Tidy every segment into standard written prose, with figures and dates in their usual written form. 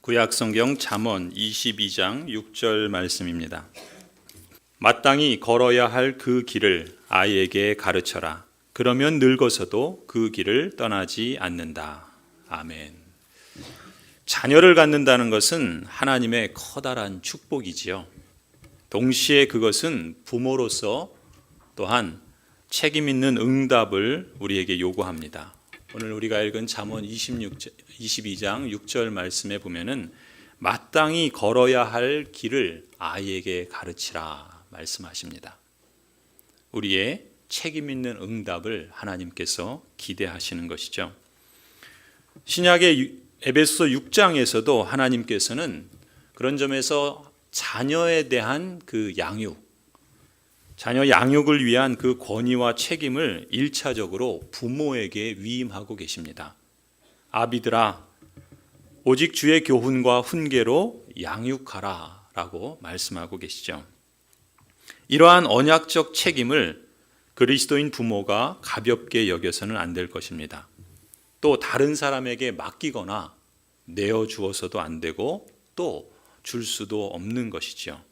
구약성경 잠언 22장 6절 말씀입니다. 마땅히 걸어야 할 그 길을 아이에게 가르쳐라. 그러면 늙어서도 그 길을 떠나지 않는다. 아멘. 자녀를 갖는다는 것은 하나님의 커다란 축복이지요. 동시에 그것은 부모로서 또한 책임 있는 응답을 우리에게 요구합니다. 오늘 우리가 읽은 잠언 22장 6절 말씀에 보면은 마땅히 걸어야 할 길을 아이에게 가르치라 말씀하십니다. 우리의 책임 있는 응답을 하나님께서 기대하시는 것이죠. 신약의 에베소서 6장에서도 하나님께서는 그런 점에서 자녀에 대한 그 양육, 자녀 양육을 위한 그 권위와 책임을 1차적으로 부모에게 위임하고 계십니다. 아비들아, 오직 주의 교훈과 훈계로 양육하라 라고 말씀하고 계시죠. 이러한 언약적 책임을 그리스도인 부모가 가볍게 여겨서는 안 될 것입니다. 또 다른 사람에게 맡기거나 내어주어서도 안 되고 또 줄 수도 없는 것이죠.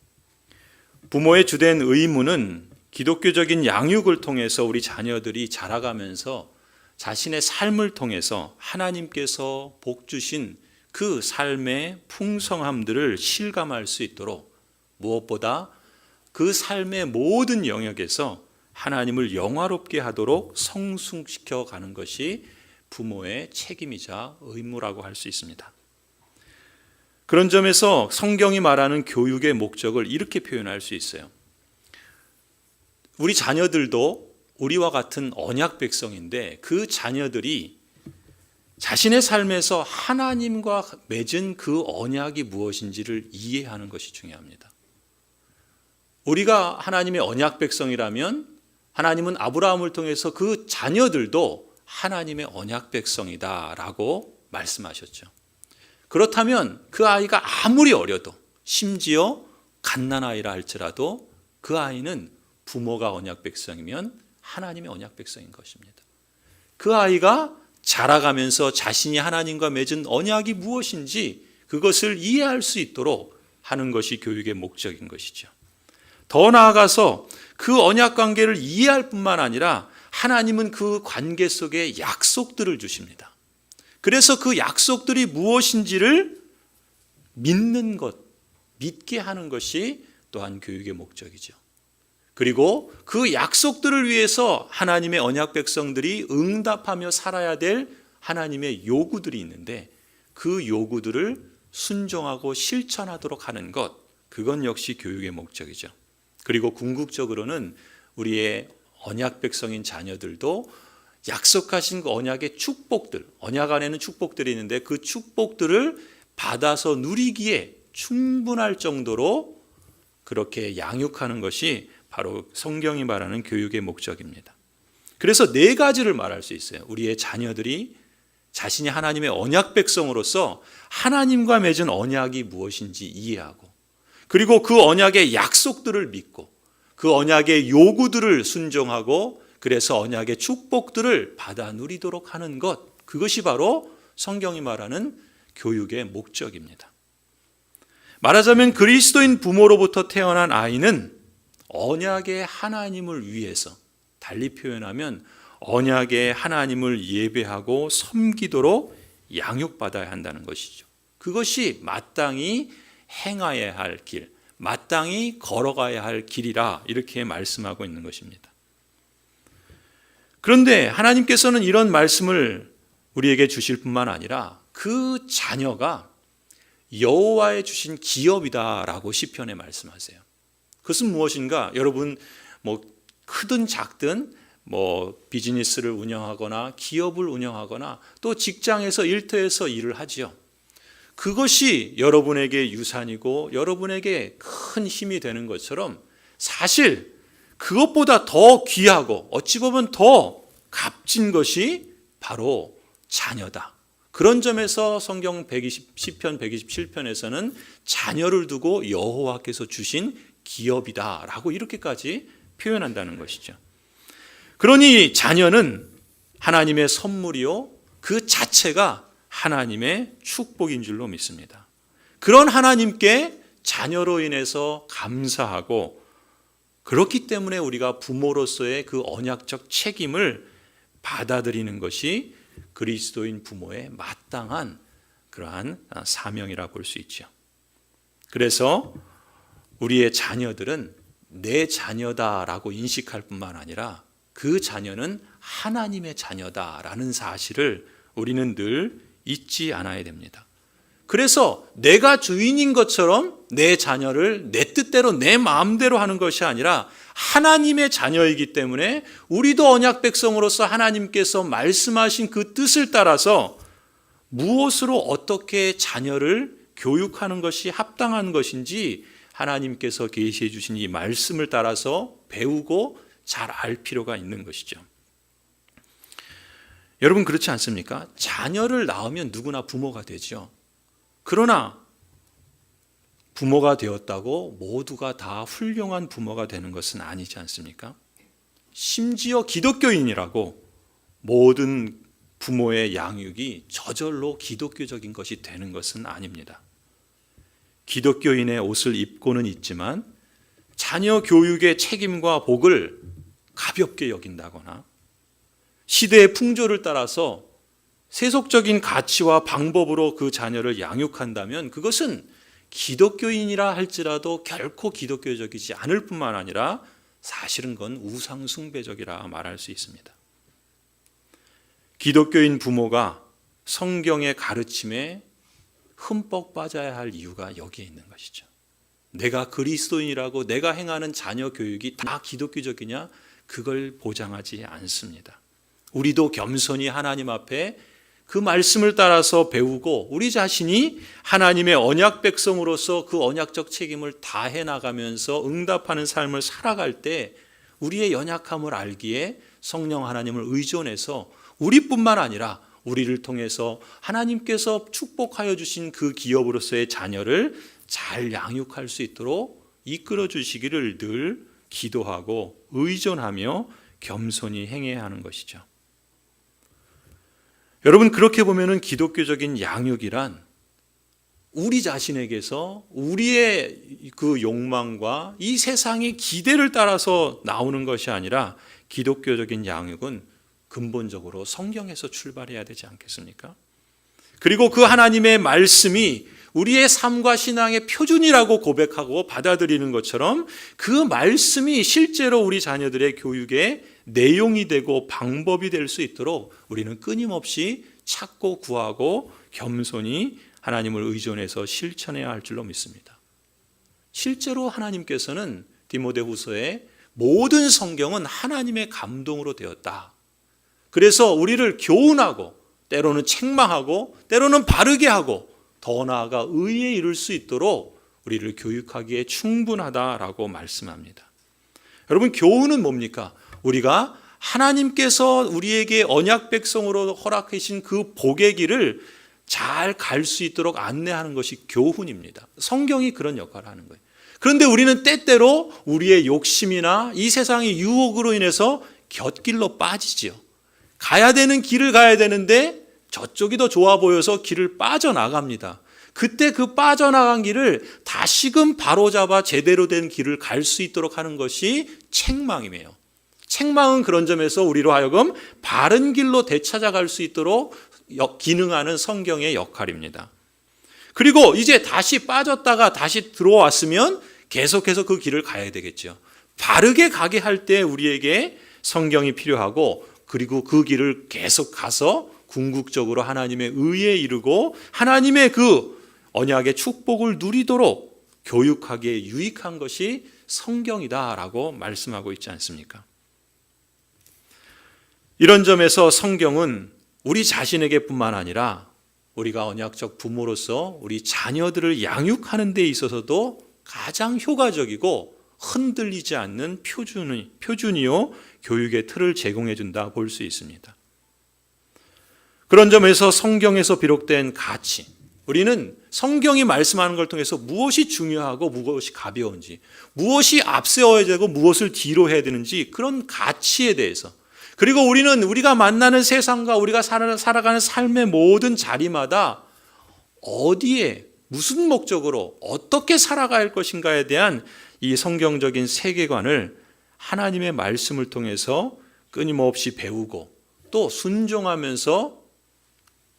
부모의 주된 의무는 기독교적인 양육을 통해서 우리 자녀들이 자라가면서 자신의 삶을 통해서 하나님께서 복 주신 그 삶의 풍성함들을 실감할 수 있도록 무엇보다 그 삶의 모든 영역에서 하나님을 영화롭게 하도록 성숙시켜 가는 것이 부모의 책임이자 의무라고 할 수 있습니다. 그런 점에서 성경이 말하는 교육의 목적을 이렇게 표현할 수 있어요. 우리 자녀들도 우리와 같은 언약 백성인데 그 자녀들이 자신의 삶에서 하나님과 맺은 그 언약이 무엇인지를 이해하는 것이 중요합니다. 우리가 하나님의 언약 백성이라면 하나님은 아브라함을 통해서 그 자녀들도 하나님의 언약 백성이다라고 말씀하셨죠. 그렇다면 그 아이가 아무리 어려도 심지어 갓난아이라 할지라도 그 아이는 부모가 언약 백성이면 하나님의 언약 백성인 것입니다. 그 아이가 자라가면서 자신이 하나님과 맺은 언약이 무엇인지 그것을 이해할 수 있도록 하는 것이 교육의 목적인 것이죠. 더 나아가서 그 언약 관계를 이해할 뿐만 아니라 하나님은 그 관계 속에 약속들을 주십니다. 그래서 그 약속들이 무엇인지를 믿는 것, 믿게 하는 것이 또한 교육의 목적이죠. 그리고 그 약속들을 위해서 하나님의 언약 백성들이 응답하며 살아야 될 하나님의 요구들이 있는데 그 요구들을 순종하고 실천하도록 하는 것, 그건 역시 교육의 목적이죠. 그리고 궁극적으로는 우리의 언약 백성인 자녀들도 약속하신 그 언약의 축복들, 언약 안에는 축복들이 있는데 그 축복들을 받아서 누리기에 충분할 정도로 그렇게 양육하는 것이 바로 성경이 말하는 교육의 목적입니다. 그래서 네 가지를 말할 수 있어요. 우리의 자녀들이 자신이 하나님의 언약 백성으로서 하나님과 맺은 언약이 무엇인지 이해하고 그리고 그 언약의 약속들을 믿고 그 언약의 요구들을 순종하고 그래서 언약의 축복들을 받아 누리도록 하는 것, 그것이 바로 성경이 말하는 교육의 목적입니다. 말하자면 그리스도인 부모로부터 태어난 아이는 언약의 하나님을 위해서, 달리 표현하면 언약의 하나님을 예배하고 섬기도록 양육받아야 한다는 것이죠. 그것이 마땅히 행하여야 할 길, 마땅히 걸어가야 할 길이라 이렇게 말씀하고 있는 것입니다. 그런데 하나님께서는 이런 말씀을 우리에게 주실 뿐만 아니라 그 자녀가 여호와의 주신 기업이다라고 시편에 말씀하세요. 그것은 무엇인가? 여러분 크든 작든 비즈니스를 운영하거나 기업을 운영하거나 또 직장에서 일터에서 일을 하지요. 그것이 여러분에게 유산이고 여러분에게 큰 힘이 되는 것처럼 사실 그것보다 더 귀하고 어찌 보면 더 값진 것이 바로 자녀다. 그런 점에서 성경 시편 127편에서는 자녀를 두고 여호와께서 주신 기업이다라고 이렇게까지 표현한다는 것이죠. 그러니 자녀는 하나님의 선물이요 그 자체가 하나님의 축복인 줄로 믿습니다. 그런 하나님께 자녀로 인해서 감사하고, 그렇기 때문에 우리가 부모로서의 그 언약적 책임을 받아들이는 것이 그리스도인 부모의 마땅한 그러한 사명이라 볼 수 있죠. 그래서 우리의 자녀들은 내 자녀다라고 인식할 뿐만 아니라 그 자녀는 하나님의 자녀다라는 사실을 우리는 늘 잊지 않아야 됩니다. 그래서 내가 주인인 것처럼 내 자녀를 내 뜻대로 내 마음대로 하는 것이 아니라 하나님의 자녀이기 때문에 우리도 언약 백성으로서 하나님께서 말씀하신 그 뜻을 따라서 무엇으로 어떻게 자녀를 교육하는 것이 합당한 것인지 하나님께서 계시해 주신 이 말씀을 따라서 배우고 잘 알 필요가 있는 것이죠. 여러분, 그렇지 않습니까? 자녀를 낳으면 누구나 부모가 되죠. 그러나 부모가 되었다고 모두가 다 훌륭한 부모가 되는 것은 아니지 않습니까? 심지어 기독교인이라고 모든 부모의 양육이 저절로 기독교적인 것이 되는 것은 아닙니다. 기독교인의 옷을 입고는 있지만 자녀 교육의 책임과 복을 가볍게 여긴다거나 시대의 풍조를 따라서 세속적인 가치와 방법으로 그 자녀를 양육한다면 그것은 기독교인이라 할지라도 결코 기독교적이지 않을 뿐만 아니라 사실은 그건 우상숭배적이라 말할 수 있습니다. 기독교인 부모가 성경의 가르침에 흠뻑 빠져야 할 이유가 여기에 있는 것이죠. 내가 그리스도인이라고 내가 행하는 자녀 교육이 다 기독교적이냐? 그걸 보장하지 않습니다. 우리도 겸손히 하나님 앞에 그 말씀을 따라서 배우고 우리 자신이 하나님의 언약 백성으로서 그 언약적 책임을 다해 나가면서 응답하는 삶을 살아갈 때 우리의 연약함을 알기에 성령 하나님을 의존해서 우리뿐만 아니라 우리를 통해서 하나님께서 축복하여 주신 그 기업으로서의 자녀를 잘 양육할 수 있도록 이끌어 주시기를 늘 기도하고 의존하며 겸손히 행해야 하는 것이죠. 여러분, 그렇게 보면은 기독교적인 양육이란 우리 자신에게서 우리의 그 욕망과 이 세상의 기대를 따라서 나오는 것이 아니라 기독교적인 양육은 근본적으로 성경에서 출발해야 되지 않겠습니까? 그리고 그 하나님의 말씀이 우리의 삶과 신앙의 표준이라고 고백하고 받아들이는 것처럼 그 말씀이 실제로 우리 자녀들의 교육의 내용이 되고 방법이 될 수 있도록 우리는 끊임없이 찾고 구하고 겸손히 하나님을 의존해서 실천해야 할 줄로 믿습니다. 실제로 하나님께서는 디모데후서에 모든 성경은 하나님의 감동으로 되었다. 그래서 우리를 교훈하고 때로는 책망하고 때로는 바르게 하고 더 나아가 의에 이를 수 있도록 우리를 교육하기에 충분하다라고 말씀합니다. 여러분, 교훈은 뭡니까? 우리가 하나님께서 우리에게 언약 백성으로 허락하신 그 복의 길을 잘 갈 수 있도록 안내하는 것이 교훈입니다. 성경이 그런 역할을 하는 거예요. 그런데 우리는 때때로 우리의 욕심이나 이 세상의 유혹으로 인해서 곁길로 빠지지요. 가야 되는 길을 가야 되는데 저쪽이 더 좋아 보여서 길을 빠져나갑니다. 그때 그 빠져나간 길을 다시금 바로잡아 제대로 된 길을 갈 수 있도록 하는 것이 책망이에요. 책망은 그런 점에서 우리로 하여금 바른 길로 되찾아갈 수 있도록 기능하는 성경의 역할입니다. 그리고 이제 다시 빠졌다가 다시 들어왔으면 계속해서 그 길을 가야 되겠죠. 바르게 가게 할 때 우리에게 성경이 필요하고, 그리고 그 길을 계속 가서 궁극적으로 하나님의 의에 이르고 하나님의 그 언약의 축복을 누리도록 교육하기에 유익한 것이 성경이다라고 말씀하고 있지 않습니까? 이런 점에서 성경은 우리 자신에게 뿐만 아니라 우리가 언약적 부모로서 우리 자녀들을 양육하는 데 있어서도 가장 효과적이고 흔들리지 않는 표준이요 교육의 틀을 제공해 준다 볼 수 있습니다. 그런 점에서 성경에서 비록된 가치, 우리는 성경이 말씀하는 걸 통해서 무엇이 중요하고 무엇이 가벼운지, 무엇이 앞세워야 되고 무엇을 뒤로 해야 되는지 그런 가치에 대해서, 그리고 우리는 우리가 만나는 세상과 우리가 살아가는 삶의 모든 자리마다 어디에 무슨 목적으로 어떻게 살아가야 할 것인가에 대한 이 성경적인 세계관을 하나님의 말씀을 통해서 끊임없이 배우고 또 순종하면서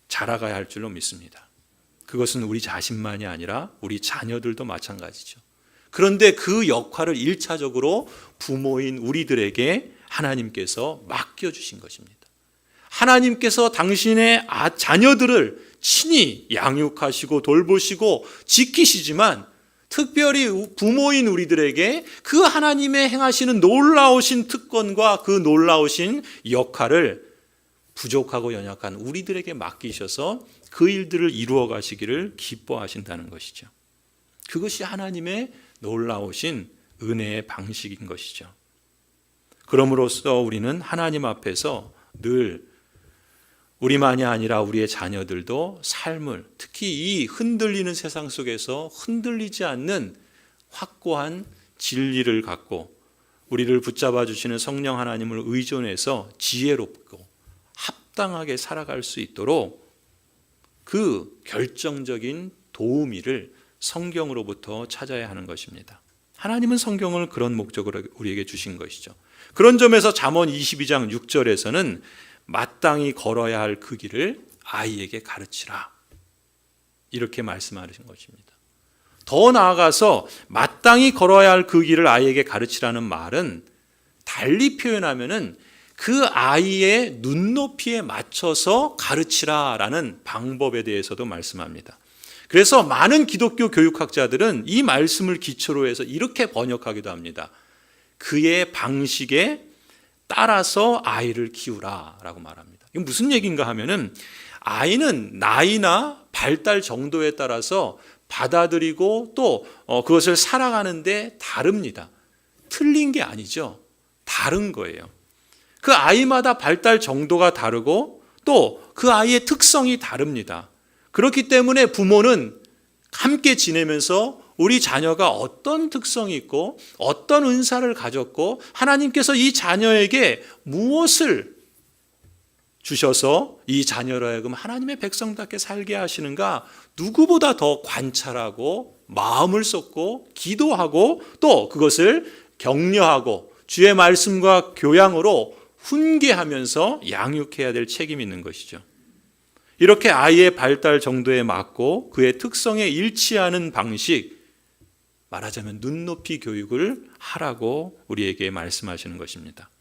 자라가야 할 줄로 믿습니다. 그것은 우리 자신만이 아니라 우리 자녀들도 마찬가지죠. 그런데 그 역할을 1차적으로 부모인 우리들에게 하나님께서 맡겨주신 것입니다. 하나님께서 당신의 자녀들을 친히 양육하시고 돌보시고 지키시지만 특별히 부모인 우리들에게 그 하나님의 행하시는 놀라우신 특권과 그 놀라우신 역할을 부족하고 연약한 우리들에게 맡기셔서 그 일들을 이루어 가시기를 기뻐하신다는 것이죠. 그것이 하나님의 놀라우신 은혜의 방식인 것이죠. 그럼으로써 우리는 하나님 앞에서 늘 우리만이 아니라 우리의 자녀들도 삶을, 특히 이 흔들리는 세상 속에서 흔들리지 않는 확고한 진리를 갖고 우리를 붙잡아 주시는 성령 하나님을 의존해서 지혜롭고 합당하게 살아갈 수 있도록 그 결정적인 도우미를 성경으로부터 찾아야 하는 것입니다. 하나님은 성경을 그런 목적으로 우리에게 주신 것이죠. 그런 점에서 잠언 22장 6절에서는 마땅히 걸어야 할 그 길을 아이에게 가르치라, 이렇게 말씀하신 것입니다. 더 나아가서 마땅히 걸어야 할 그 길을 아이에게 가르치라는 말은 달리 표현하면은 그 아이의 눈높이에 맞춰서 가르치라라는 방법에 대해서도 말씀합니다. 그래서 많은 기독교 교육학자들은 이 말씀을 기초로 해서 이렇게 번역하기도 합니다. 그의 방식에 따라서 아이를 키우라라고 말합니다. 이건 무슨 얘기인가 하면은 아이는 나이나 발달 정도에 따라서 받아들이고 또 그것을 살아가는데 다릅니다. 틀린 게 아니죠. 다른 거예요. 그 아이마다 발달 정도가 다르고 또 그 아이의 특성이 다릅니다. 그렇기 때문에 부모는 함께 지내면서 우리 자녀가 어떤 특성이 있고 어떤 은사를 가졌고 하나님께서 이 자녀에게 무엇을 주셔서 이 자녀로 하여금 하나님의 백성답게 살게 하시는가 누구보다 더 관찰하고 마음을 쏟고 기도하고 또 그것을 격려하고 주의 말씀과 교양으로 훈계하면서 양육해야 될 책임이 있는 것이죠. 이렇게 아이의 발달 정도에 맞고 그의 특성에 일치하는 방식, 말하자면 눈높이 교육을 하라고 우리에게 말씀하시는 것입니다.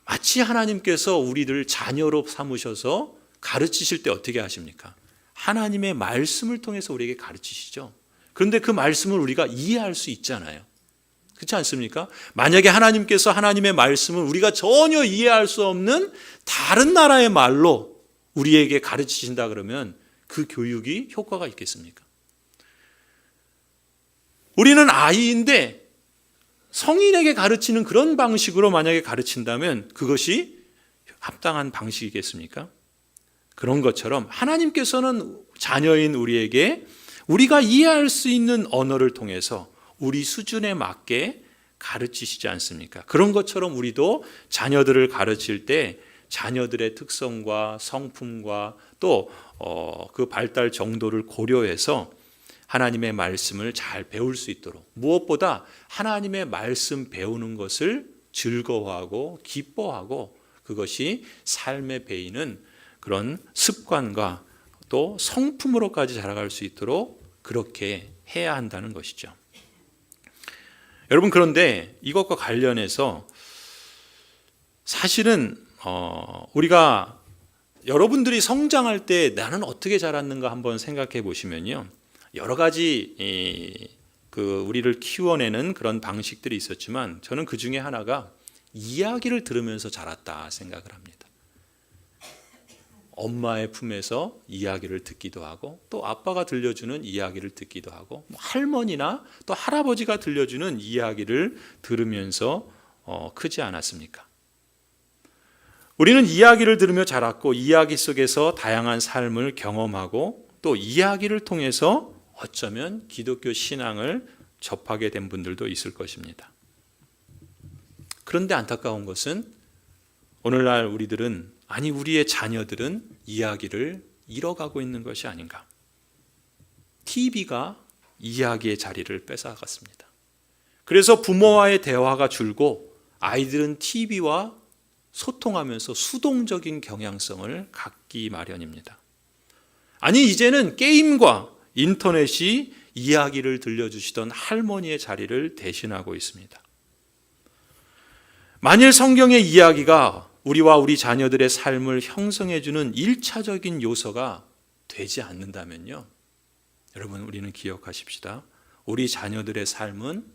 마치 하나님께서 우리를 자녀로 삼으셔서 가르치실 때 어떻게 하십니까? 하나님의 말씀을 통해서 우리에게 가르치시죠. 그런데 그 말씀을 우리가 이해할 수 있잖아요. 그렇지 않습니까? 만약에 하나님께서 하나님의 말씀을 우리가 전혀 이해할 수 없는 다른 나라의 말로 우리에게 가르치신다 그러면 그 교육이 효과가 있겠습니까? 우리는 아이인데 성인에게 가르치는 그런 방식으로 만약에 가르친다면 그것이 합당한 방식이겠습니까? 그런 것처럼 하나님께서는 자녀인 우리에게 우리가 이해할 수 있는 언어를 통해서 우리 수준에 맞게 가르치시지 않습니까? 그런 것처럼 우리도 자녀들을 가르칠 때 자녀들의 특성과 성품과 또 그 발달 정도를 고려해서 하나님의 말씀을 잘 배울 수 있도록 무엇보다 하나님의 말씀 배우는 것을 즐거워하고 기뻐하고 그것이 삶에 배이는 그런 습관과 또 성품으로까지 자라갈 수 있도록 그렇게 해야 한다는 것이죠. 여러분, 그런데 이것과 관련해서 사실은 우리가 여러분들이 성장할 때 나는 어떻게 자랐는가 한번 생각해 보시면요, 여러 가지 우리를 키워내는 그런 방식들이 있었지만 저는 그 중에 하나가 이야기를 들으면서 자랐다 생각을 합니다. 엄마의 품에서 이야기를 듣기도 하고 또 아빠가 들려주는 이야기를 듣기도 하고 할머니나 또 할아버지가 들려주는 이야기를 들으면서 크지 않았습니까? 우리는 이야기를 들으며 자랐고 이야기 속에서 다양한 삶을 경험하고 또 이야기를 통해서 어쩌면 기독교 신앙을 접하게 된 분들도 있을 것입니다. 그런데 안타까운 것은 오늘날 우리의 자녀들은 이야기를 잃어가고 있는 것이 아닌가. TV가 이야기의 자리를 뺏어갔습니다. 그래서 부모와의 대화가 줄고 아이들은 TV와 소통하면서 수동적인 경향성을 갖기 마련입니다. 아니, 이제는 게임과 인터넷이 이야기를 들려주시던 할머니의 자리를 대신하고 있습니다. 만일 성경의 이야기가 우리와 우리 자녀들의 삶을 형성해주는 1차적인 요소가 되지 않는다면요, 여러분, 우리는 기억하십시다. 우리 자녀들의 삶은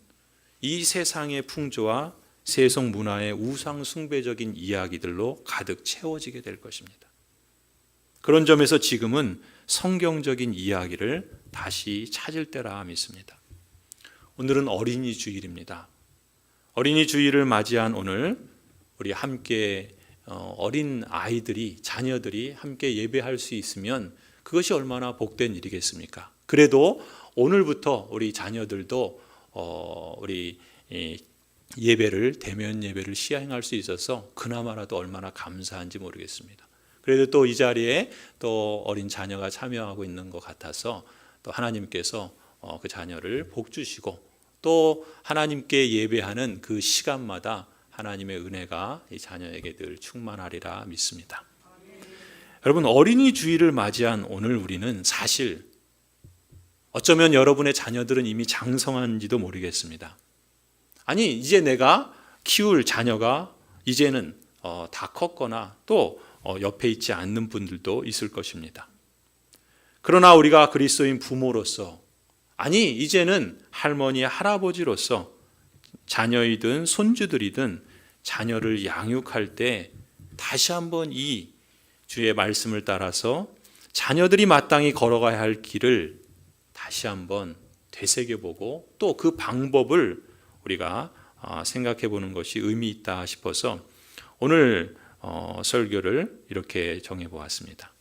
이 세상의 풍조와 세속 문화의 우상 숭배적인 이야기들로 가득 채워지게 될 것입니다. 그런 점에서 지금은 성경적인 이야기를 다시 찾을 때라 믿습니다. 오늘은 어린이 주일입니다. 어린이 주일을 맞이한 오늘 우리 함께 어린 아이들이, 자녀들이 함께 예배할 수 있으면 그것이 얼마나 복된 일이겠습니까? 그래도 오늘부터 우리 자녀들도 우리 예배를, 대면 예배를 시행할 수 있어서 그나마라도 얼마나 감사한지 모르겠습니다. 그래도 또 이 자리에 또 어린 자녀가 참여하고 있는 것 같아서 또 하나님께서 그 자녀를 복 주시고 또 하나님께 예배하는 그 시간마다 하나님의 은혜가 이 자녀에게 늘 충만하리라 믿습니다. 여러분, 어린이 주일을 맞이한 오늘 우리는 사실 어쩌면 여러분의 자녀들은 이미 장성한지도 모르겠습니다. 아니, 이제 내가 키울 자녀가 이제는 다 컸거나 또 옆에 있지 않는 분들도 있을 것입니다. 그러나 우리가 그리스도인 부모로서, 아니 이제는 할머니, 할아버지로서 자녀이든 손주들이든 자녀를 양육할 때 다시 한번 이 주의 말씀을 따라서 자녀들이 마땅히 걸어가야 할 길을 다시 한번 되새겨보고 또 그 방법을 우리가 생각해 보는 것이 의미 있다 싶어서 오늘 설교를 이렇게 정해 보았습니다.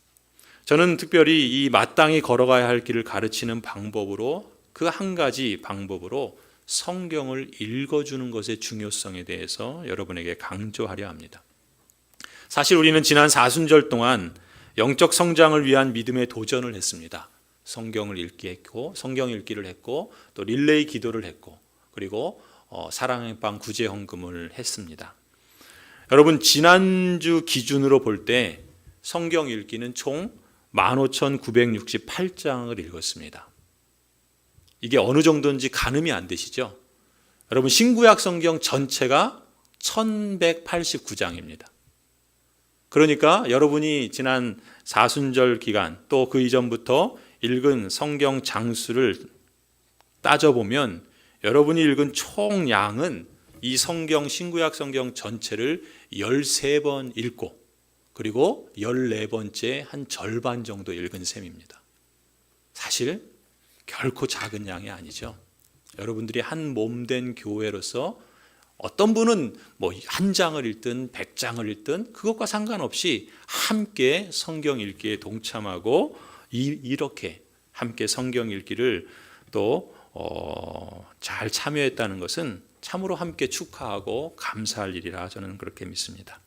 저는 특별히 이 마땅히 걸어가야 할 길을 가르치는 방법으로, 그 한 가지 방법으로 성경을 읽어주는 것의 중요성에 대해서 여러분에게 강조하려 합니다. 사실 우리는 지난 사순절 동안 영적 성장을 위한 믿음의 도전을 했습니다. 성경을 성경 읽기를 했고 또 릴레이 기도를 했고 그리고 사랑의 빵 구제 헌금을 했습니다. 여러분, 지난주 기준으로 볼 때 성경 읽기는 총 15,968장을 읽었습니다. 이게 어느 정도인지 가늠이 안 되시죠? 여러분, 신구약 성경 전체가 1189장입니다. 그러니까 여러분이 지난 사순절 기간 또 그 이전부터 읽은 성경 장수를 따져보면 여러분이 읽은 총 양은 이 성경, 신구약 성경 전체를 13번 읽고 그리고 14번째 한 절반 정도 읽은 셈입니다. 사실 결코 작은 양이 아니죠. 여러분들이 한 몸된 교회로서 어떤 분은 뭐 한 장을 읽든 100장을 읽든 그것과 상관없이 함께 성경 읽기에 동참하고 이렇게 함께 성경 읽기를 또 잘 참여했다는 것은 참으로 함께 축하하고 감사할 일이라 저는 그렇게 믿습니다.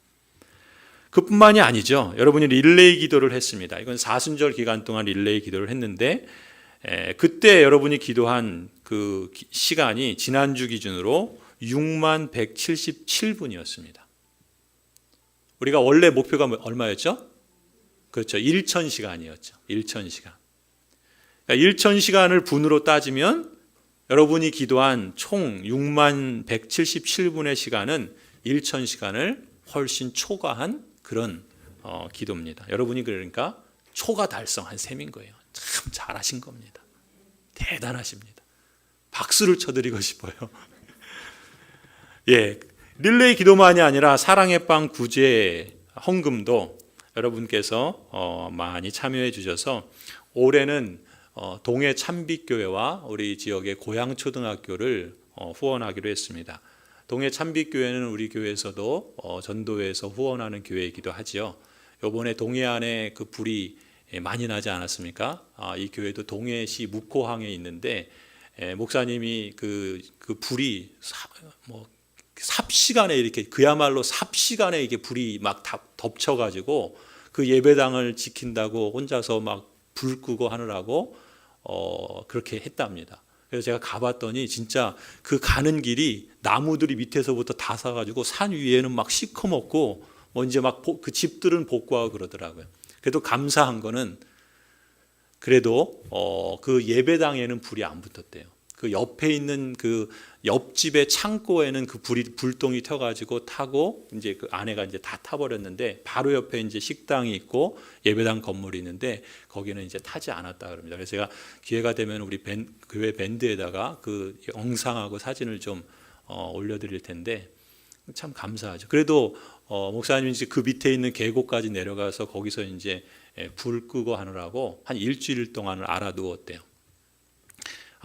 그뿐만이 아니죠. 여러분이 릴레이 기도를 했습니다. 이건 사순절 기간 동안 릴레이 기도를 했는데 그때 여러분이 기도한 그 시간이 지난주 기준으로 6177분이었습니다. 우리가 원래 목표가 얼마였죠? 그렇죠. 1000시간이었죠. 1000시간. 그러니까 1000시간을 분으로 따지면 여러분이 기도한 총 6177분의 시간은 1000시간을 훨씬 초과한 그런 기도입니다. 여러분이 그러니까 초과 달성한 셈인 거예요. 참 잘하신 겁니다. 대단하십니다. 박수를 쳐드리고 싶어요. 예, 릴레이 기도만이 아니라 사랑의 빵 구제 헌금도 여러분께서 많이 참여해 주셔서 올해는 동해 참빛교회와 우리 지역의 고양초등학교를 후원하기로 했습니다. 동해 참빛교회는 우리 교회에서도 전도회에서 후원하는 교회이기도 하지요. 이번에 동해안에 그 불이 많이 나지 않았습니까? 이 교회도 동해시 묵호항에 있는데 목사님이 그 불이 삽시간에 이렇게 그야말로 삽시간에 이게 불이 막 덮쳐가지고 그 예배당을 지킨다고 혼자서 막 불 끄고 하느라고 그렇게 했답니다. 그래서 제가 가봤더니 진짜 그 가는 길이 나무들이 밑에서부터 다 사가지고 산 위에는 막 시커멓고 뭐 이제 막 그 집들은 복구하고 그러더라고요. 그래도 감사한 거는 그래도 그 예배당에는 불이 안 붙었대요. 그 옆에 있는 그 옆집의 창고에는 그 불똥이 튀어가지고 타고 이제 그 안에가 이제 다 타버렸는데 바로 옆에 이제 식당이 있고 예배당 건물이 있는데 거기는 이제 타지 않았다 그럽니다. 그래서 제가 기회가 되면 우리 교회 밴드에다가 그 영상하고 사진을 좀 올려드릴 텐데 참 감사하죠. 그래도 목사님이 그 밑에 있는 계곡까지 내려가서 거기서 이제 불 끄고 하느라고 한 일주일 동안을 알아두었대요.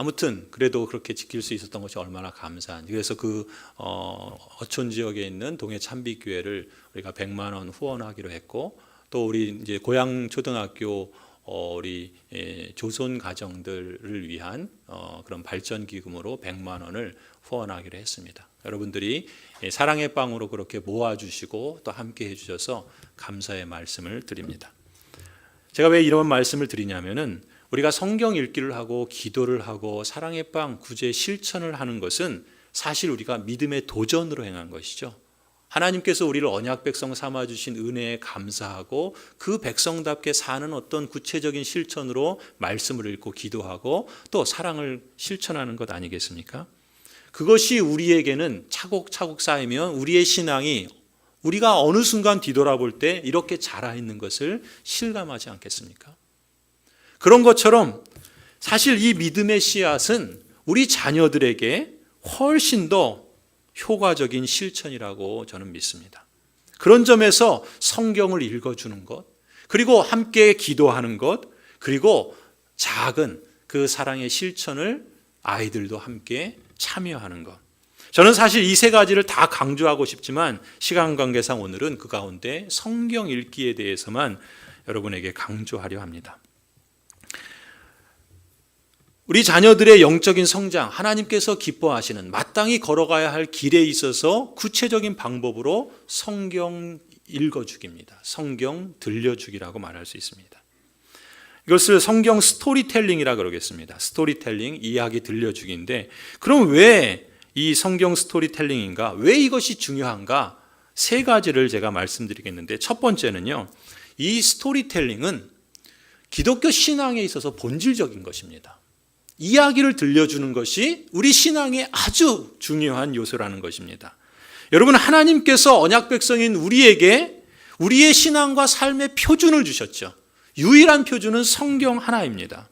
아무튼 그래도 그렇게 지킬 수 있었던 것이 얼마나 감사한지. 그래서 그 어촌 지역에 있는 동해 참빛교회를 우리가 100만 원 후원하기로 했고, 또 우리 이제 고향 초등학교 우리 조선 가정들을 위한 그런 발전 기금으로 100만 원을 후원하기로 했습니다. 여러분들이 사랑의 빵으로 그렇게 모아주시고 또 함께 해주셔서 감사의 말씀을 드립니다. 제가 왜 이런 말씀을 드리냐면은 우리가 성경 읽기를 하고 기도를 하고 사랑의 빵 구제 실천을 하는 것은 사실 우리가 믿음의 도전으로 행한 것이죠. 하나님께서 우리를 언약 백성 삼아주신 은혜에 감사하고 그 백성답게 사는 어떤 구체적인 실천으로 말씀을 읽고 기도하고 또 사랑을 실천하는 것 아니겠습니까? 그것이 우리에게는 차곡차곡 쌓이면 우리의 신앙이 우리가 어느 순간 뒤돌아볼 때 이렇게 자라있는 것을 실감하지 않겠습니까? 그런 것처럼 사실 이 믿음의 씨앗은 우리 자녀들에게 훨씬 더 효과적인 실천이라고 저는 믿습니다. 그런 점에서 성경을 읽어주는 것, 그리고 함께 기도하는 것, 그리고 작은 그 사랑의 실천을 아이들도 함께 참여하는 것. 저는 사실 이 세 가지를 다 강조하고 싶지만 시간 관계상 오늘은 그 가운데 성경 읽기에 대해서만 여러분에게 강조하려 합니다. 우리 자녀들의 영적인 성장, 하나님께서 기뻐하시는 마땅히 걸어가야 할 길에 있어서 구체적인 방법으로 성경 읽어주기입니다. 성경 들려주기라고 말할 수 있습니다. 이것을 성경 스토리텔링이라 그러겠습니다. 스토리텔링, 이야기 들려주기인데, 그럼 왜 이 성경 스토리텔링인가? 왜 이것이 중요한가? 세 가지를 제가 말씀드리겠는데, 첫 번째는요, 이 스토리텔링은 기독교 신앙에 있어서 본질적인 것입니다. 이야기를 들려주는 것이 우리 신앙의 아주 중요한 요소라는 것입니다. 여러분, 하나님께서 언약 백성인 우리에게 우리의 신앙과 삶의 표준을 주셨죠. 유일한 표준은 성경 하나입니다.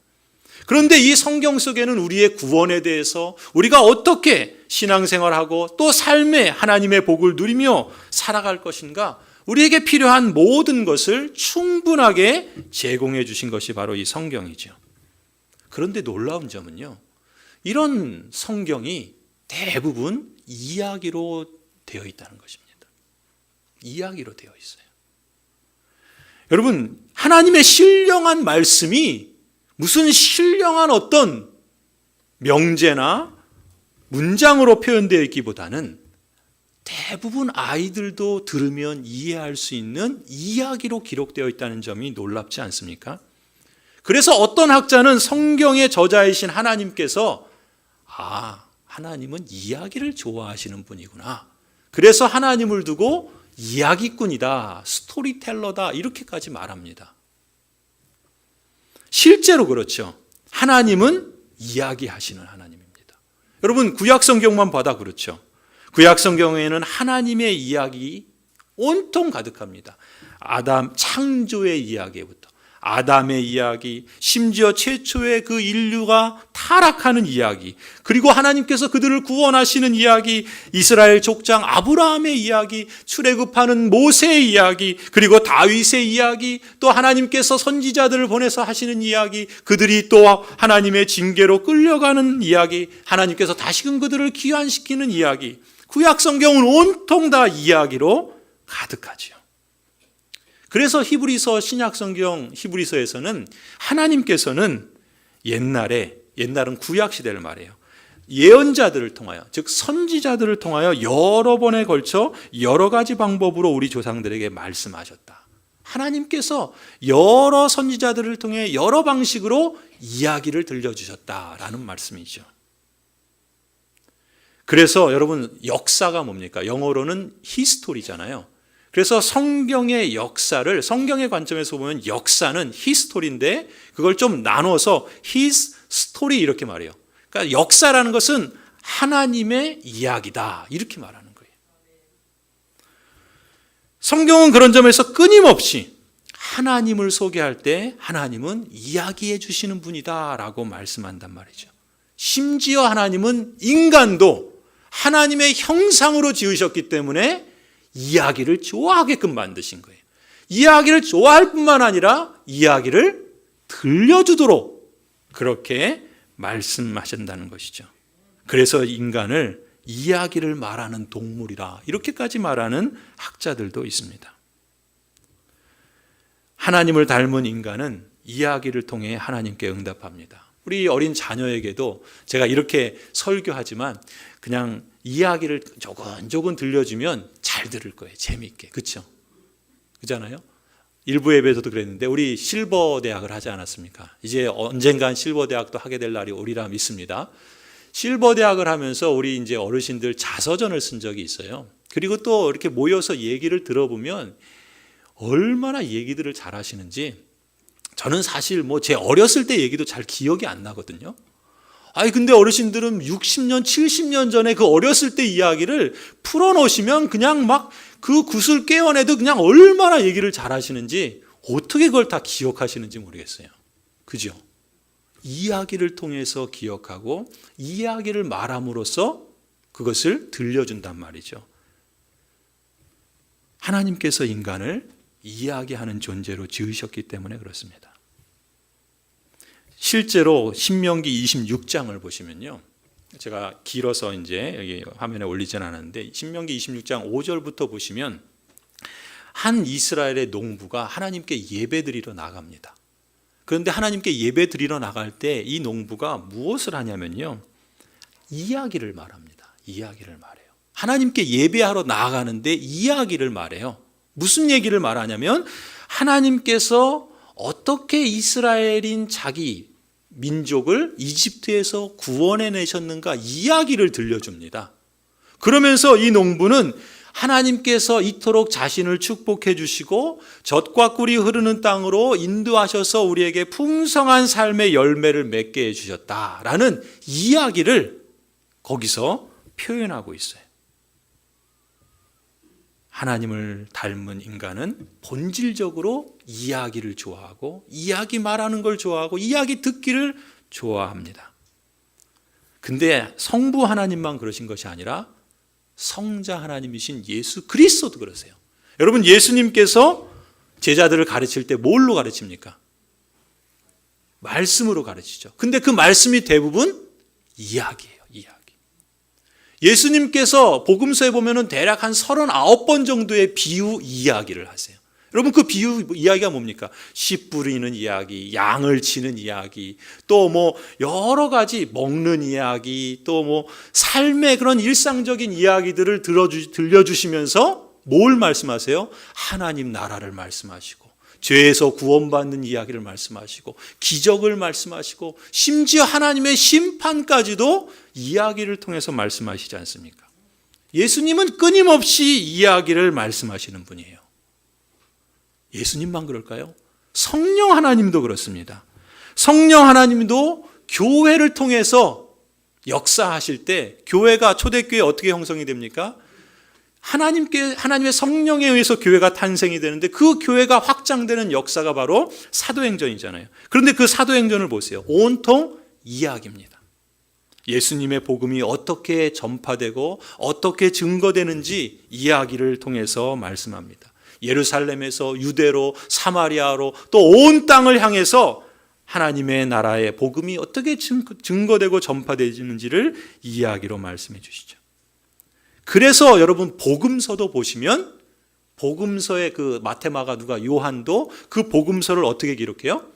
그런데 이 성경 속에는 우리의 구원에 대해서 우리가 어떻게 신앙생활하고 또 삶의 하나님의 복을 누리며 살아갈 것인가, 우리에게 필요한 모든 것을 충분하게 제공해 주신 것이 바로 이 성경이죠. 그런데 놀라운 점은요, 이런 성경이 대부분 이야기로 되어 있다는 것입니다. 이야기로 되어 있어요. 여러분, 하나님의 신령한 말씀이 무슨 신령한 어떤 명제나 문장으로 표현되어 있기보다는 대부분 아이들도 들으면 이해할 수 있는 이야기로 기록되어 있다는 점이 놀랍지 않습니까? 그래서 어떤 학자는 성경의 저자이신 하나님께서 하나님은 이야기를 좋아하시는 분이구나. 그래서 하나님을 두고 이야기꾼이다, 스토리텔러다, 이렇게까지 말합니다. 실제로 그렇죠. 하나님은 이야기하시는 하나님입니다. 여러분, 구약 성경만 봐도 그렇죠. 구약 성경에는 하나님의 이야기 온통 가득합니다. 아담 창조의 이야기부터 아담의 이야기, 심지어 최초의 그 인류가 타락하는 이야기, 그리고 하나님께서 그들을 구원하시는 이야기, 이스라엘 족장 아브라함의 이야기, 출애굽하는 모세의 이야기, 그리고 다윗의 이야기, 또 하나님께서 선지자들을 보내서 하시는 이야기, 그들이 또 하나님의 징계로 끌려가는 이야기, 하나님께서 다시금 그들을 귀환시키는 이야기, 구약 성경은 온통 다 이야기로 가득하지요. 그래서 히브리서, 신약성경 히브리서에서는 하나님께서는 옛날은 구약시대를 말해요, 예언자들을 통하여, 즉 선지자들을 통하여 여러 번에 걸쳐 여러 가지 방법으로 우리 조상들에게 말씀하셨다. 하나님께서 여러 선지자들을 통해 여러 방식으로 이야기를 들려주셨다라는 말씀이죠. 그래서 여러분, 역사가 뭡니까? 영어로는 히스토리잖아요. 그래서 성경의 역사를 성경의 관점에서 보면 역사는 히스토리인데 그걸 좀 나눠서 his story 이렇게 말해요. 그러니까 역사라는 것은 하나님의 이야기다 이렇게 말하는 거예요. 성경은 그런 점에서 끊임없이 하나님을 소개할 때 하나님은 이야기해 주시는 분이다 라고 말씀한단 말이죠. 심지어 하나님은 인간도 하나님의 형상으로 지으셨기 때문에 이야기를 좋아하게끔 만드신 거예요. 이야기를 좋아할 뿐만 아니라 이야기를 들려주도록 그렇게 말씀하신다는 것이죠. 그래서 인간을 이야기를 말하는 동물이라 이렇게까지 말하는 학자들도 있습니다. 하나님을 닮은 인간은 이야기를 통해 하나님께 응답합니다. 우리 어린 자녀에게도 제가 이렇게 설교하지만 그냥 이야기를 조근조근 들려주면 잘 들을 거예요. 재미있게. 그렇죠? 그렇잖아요? 일부 예배에서도 그랬는데 우리 실버 대학을 하지 않았습니까? 이제 언젠간 실버 대학도 하게 될 날이 오리라 믿습니다. 실버 대학을 하면서 우리 이제 어르신들 자서전을 쓴 적이 있어요. 그리고 또 이렇게 모여서 얘기를 들어보면 얼마나 얘기들을 잘 하시는지 저는 사실 뭐 제 어렸을 때 얘기도 잘 기억이 안 나거든요. 아니 근데 어르신들은 60년, 70년 전에 그 어렸을 때 이야기를 풀어놓으시면 그냥 막 그 굿을 깨어내도 그냥 얼마나 얘기를 잘 하시는지 어떻게 그걸 다 기억하시는지 모르겠어요. 그죠? 이야기를 통해서 기억하고 이야기를 말함으로써 그것을 들려준단 말이죠. 하나님께서 인간을 이야기하는 존재로 지으셨기 때문에 그렇습니다. 실제로 신명기 26장을 보시면요. 제가 길어서 이제 여기 화면에 올리진 않았는데 신명기 26장 5절부터 보시면 한 이스라엘의 농부가 하나님께 예배드리러 나갑니다. 그런데 하나님께 예배드리러 나갈 때 이 농부가 무엇을 하냐면요. 이야기를 말합니다. 이야기를 말해요. 하나님께 예배하러 나아가는데 이야기를 말해요. 무슨 얘기를 말하냐면 하나님께서 어떻게 이스라엘인 자기 민족을 이집트에서 구원해내셨는가 이야기를 들려줍니다. 그러면서 이 농부는 하나님께서 이토록 자신을 축복해 주시고 젖과 꿀이 흐르는 땅으로 인도하셔서 우리에게 풍성한 삶의 열매를 맺게 해주셨다라는 이야기를 거기서 표현하고 있어요. 하나님을 닮은 인간은 본질적으로 이야기를 좋아하고 이야기 말하는 걸 좋아하고 이야기 듣기를 좋아합니다. 근데 성부 하나님만 그러신 것이 아니라 성자 하나님이신 예수 그리스도도 그러세요. 여러분 예수님께서 제자들을 가르칠 때 뭘로 가르칩니까? 말씀으로 가르치죠. 근데 그 말씀이 대부분 이야기예요. 예수님께서 복음서에 보면은 대략 한 39번 정도의 비유 이야기를 하세요. 여러분 그 비유 이야기가 뭡니까? 씨 뿌리는 이야기, 양을 치는 이야기, 또 뭐 여러 가지 먹는 이야기, 또 뭐 삶의 그런 일상적인 이야기들을 들려주시면서 뭘 말씀하세요? 하나님 나라를 말씀하시고 죄에서 구원받는 이야기를 말씀하시고 기적을 말씀하시고 심지어 하나님의 심판까지도 이야기를 통해서 말씀하시지 않습니까? 예수님은 끊임없이 이야기를 말씀하시는 분이에요. 예수님만 그럴까요? 성령 하나님도 그렇습니다. 성령 하나님도 교회를 통해서 역사하실 때 교회가 초대교회 어떻게 형성이 됩니까? 하나님의 성령에 의해서 교회가 탄생이 되는데 그 교회가 확장되는 역사가 바로 사도행전이잖아요. 그런데 그 사도행전을 보세요. 온통 이야기입니다. 예수님의 복음이 어떻게 전파되고 어떻게 증거되는지 이야기를 통해서 말씀합니다. 예루살렘에서 유대로 사마리아로 또 온 땅을 향해서 하나님의 나라의 복음이 어떻게 증거되고 전파되는지를 이야기로 말씀해 주시죠. 그래서 여러분 복음서도 보시면 복음서의 그 마태마가 누가 요한도 그 복음서를 어떻게 기록해요?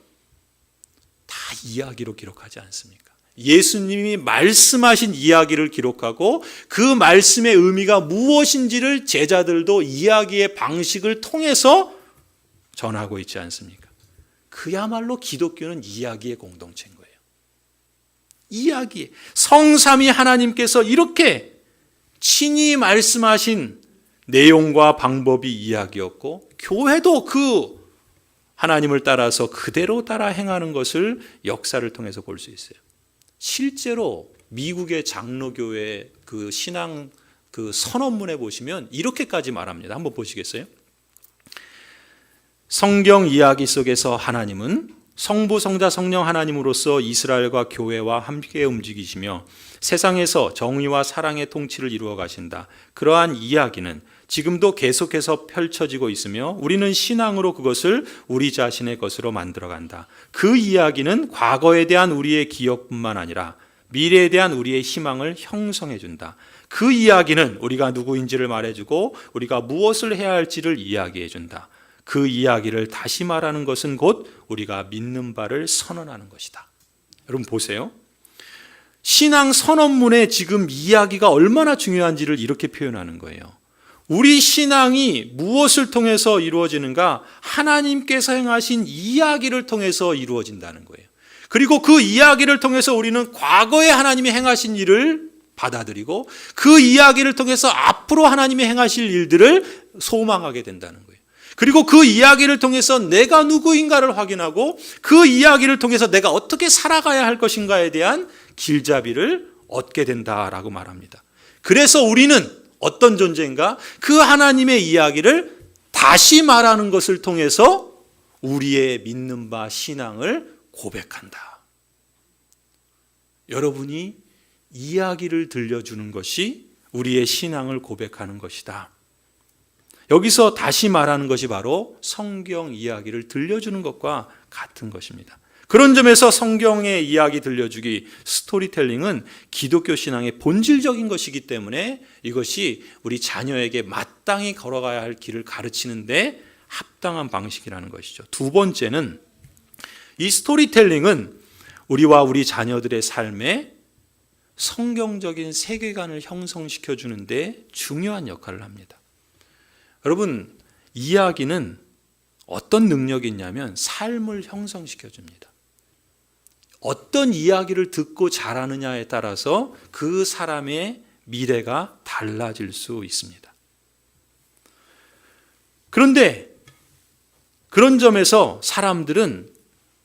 다 이야기로 기록하지 않습니까? 예수님이 말씀하신 이야기를 기록하고 그 말씀의 의미가 무엇인지를 제자들도 이야기의 방식을 통해서 전하고 있지 않습니까? 그야말로 기독교는 이야기의 공동체인 거예요. 이야기. 성삼위 하나님께서 이렇게 친히 말씀하신 내용과 방법이 이야기였고, 교회도 그 하나님을 따라서 그대로 따라 행하는 것을 역사를 통해서 볼 수 있어요. 실제로 미국의 장로교회 그 신앙 그 선언문에 보시면 이렇게까지 말합니다. 한번 보시겠어요? 성경 이야기 속에서 하나님은 성부, 성자, 성령 하나님으로서 이스라엘과 교회와 함께 움직이시며 세상에서 정의와 사랑의 통치를 이루어 가신다. 그러한 이야기는 지금도 계속해서 펼쳐지고 있으며 우리는 신앙으로 그것을 우리 자신의 것으로 만들어간다. 그 이야기는 과거에 대한 우리의 기억뿐만 아니라 미래에 대한 우리의 희망을 형성해 준다. 그 이야기는 우리가 누구인지를 말해주고 우리가 무엇을 해야 할지를 이야기해 준다. 그 이야기를 다시 말하는 것은 곧 우리가 믿는 바를 선언하는 것이다. 여러분 보세요. 신앙 선언문에 지금 이야기가 얼마나 중요한지를 이렇게 표현하는 거예요. 우리 신앙이 무엇을 통해서 이루어지는가? 하나님께서 행하신 이야기를 통해서 이루어진다는 거예요. 그리고 그 이야기를 통해서 우리는 과거에 하나님이 행하신 일을 받아들이고 그 이야기를 통해서 앞으로 하나님이 행하실 일들을 소망하게 된다는 거예요. 그리고 그 이야기를 통해서 내가 누구인가를 확인하고 그 이야기를 통해서 내가 어떻게 살아가야 할 것인가에 대한 길잡이를 얻게 된다라고 말합니다. 그래서 우리는 어떤 존재인가? 그 하나님의 이야기를 다시 말하는 것을 통해서 우리의 믿는 바 신앙을 고백한다. 여러분이 이야기를 들려주는 것이 우리의 신앙을 고백하는 것이다. 여기서 다시 말하는 것이 바로 성경 이야기를 들려주는 것과 같은 것입니다. 그런 점에서 성경의 이야기 들려주기, 스토리텔링은 기독교 신앙의 본질적인 것이기 때문에 이것이 우리 자녀에게 마땅히 걸어가야 할 길을 가르치는데 합당한 방식이라는 것이죠. 두 번째는 이 스토리텔링은 우리와 우리 자녀들의 삶에 성경적인 세계관을 형성시켜 주는데 중요한 역할을 합니다. 여러분, 이야기는 어떤 능력이 있냐면 삶을 형성시켜 줍니다. 어떤 이야기를 듣고 자라느냐에 따라서 그 사람의 미래가 달라질 수 있습니다. 그런데 그런 점에서 사람들은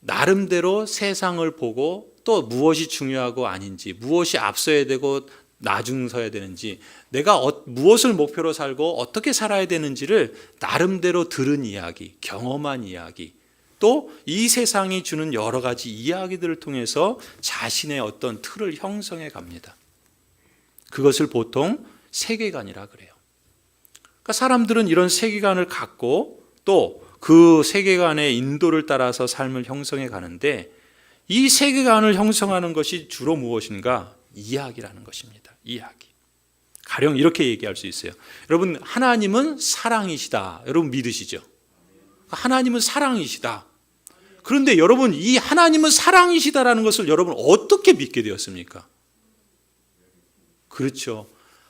나름대로 세상을 보고 또 무엇이 중요하고 아닌지, 무엇이 앞서야 되고 나중서야 되는지, 내가 무엇을 목표로 살고 어떻게 살아야 되는지를 나름대로 들은 이야기, 경험한 이야기, 또 이 세상이 주는 여러 가지 이야기들을 통해서 자신의 어떤 틀을 형성해 갑니다. 그것을 보통 세계관이라 그래요. 그러니까 사람들은 이런 세계관을 갖고 또 그 세계관의 인도를 따라서 삶을 형성해 가는데 이 세계관을 형성하는 것이 주로 무엇인가? 이야기라는 것입니다. 이야기. 가령 이렇게 얘기할 수 있어요. 여러분, 하나님은 사랑이시다. 여러분 믿으시죠? 하나님은 사랑이시다. 그런데 여러분, 이 하나님은 사랑이시다라는 것을 여러분 어떻게 믿게 되었습니까? 그렇죠.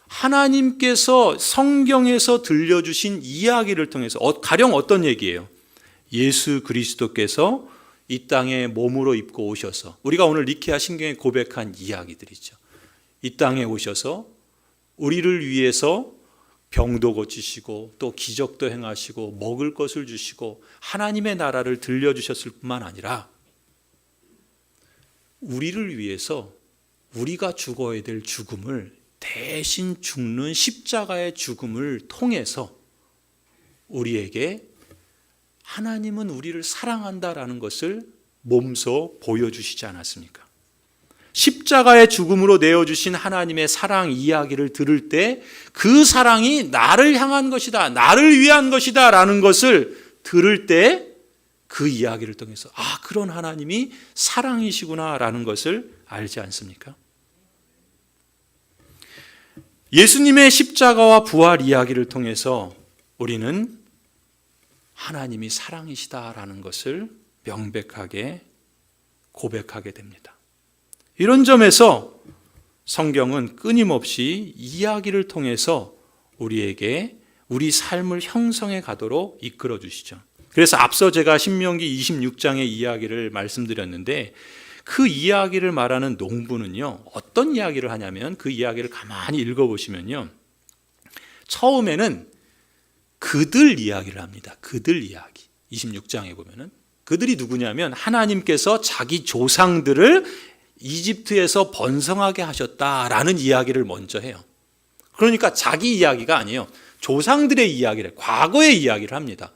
하나님께서 성경에서 들려주신 이야기를 통해서, 가령 어떤 얘기예요? 예수 그리스도께서 이 땅에 몸으로 입고 오셔서, 우리가 오늘 니케아 신경에 고백한 이야기들이죠. 이 땅에 오셔서 우리를 위해서 병도 고치시고 또 기적도 행하시고 먹을 것을 주시고 하나님의 나라를 들려주셨을 뿐만 아니라 우리를 위해서 우리가 죽어야 될 죽음을 대신 죽는 십자가의 죽음을 통해서 우리에게 하나님은 우리를 사랑한다라는 것을 몸소 보여주시지 않았습니까? 십자가의 죽음으로 내어주신 하나님의 사랑 이야기를 들을 때 그 사랑이 나를 향한 것이다, 나를 위한 것이다 라는 것을 들을 때 그 이야기를 통해서 그런 하나님이 사랑이시구나 라는 것을 알지 않습니까? 예수님의 십자가와 부활 이야기를 통해서 우리는 하나님이 사랑이시다라는 것을 명백하게 고백하게 됩니다. 이런 점에서 성경은 끊임없이 이야기를 통해서 우리에게 우리 삶을 형성해 가도록 이끌어 주시죠. 그래서 앞서 제가 신명기 26장의 이야기를 말씀드렸는데 그 이야기를 말하는 농부는요, 어떤 이야기를 하냐면 그 이야기를 가만히 읽어보시면요, 처음에는 그들 이야기를 합니다. 그들 이야기. 26장에 보면은 그들이 누구냐면 하나님께서 자기 조상들을 이집트에서 번성하게 하셨다라는 이야기를 먼저 해요. 그러니까 자기 이야기가 아니에요. 조상들의 이야기를, 과거의 이야기를 합니다.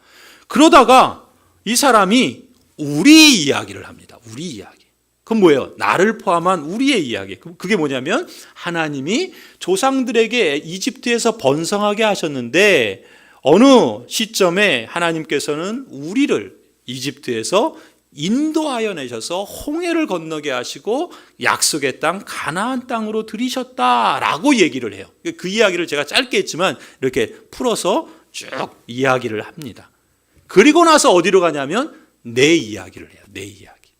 그러다가 이 사람이 우리 이야기를 합니다. 우리 이야기. 그건 뭐예요? 나를 포함한 우리의 이야기. 그게 뭐냐면 하나님이 조상들에게 이집트에서 번성하게 하셨는데 어느 시점에 하나님께서는 우리를 이집트에서 인도하여 내셔서 홍해를 건너게 하시고 약속의 땅 가나안 땅으로 들이셨다라고 얘기를 해요. 그 이야기를 제가 짧게 했지만 이렇게 풀어서 쭉 이야기를 합니다. 그리고 나서 어디로 가냐면 내 이야기를 해요. 내 이야기.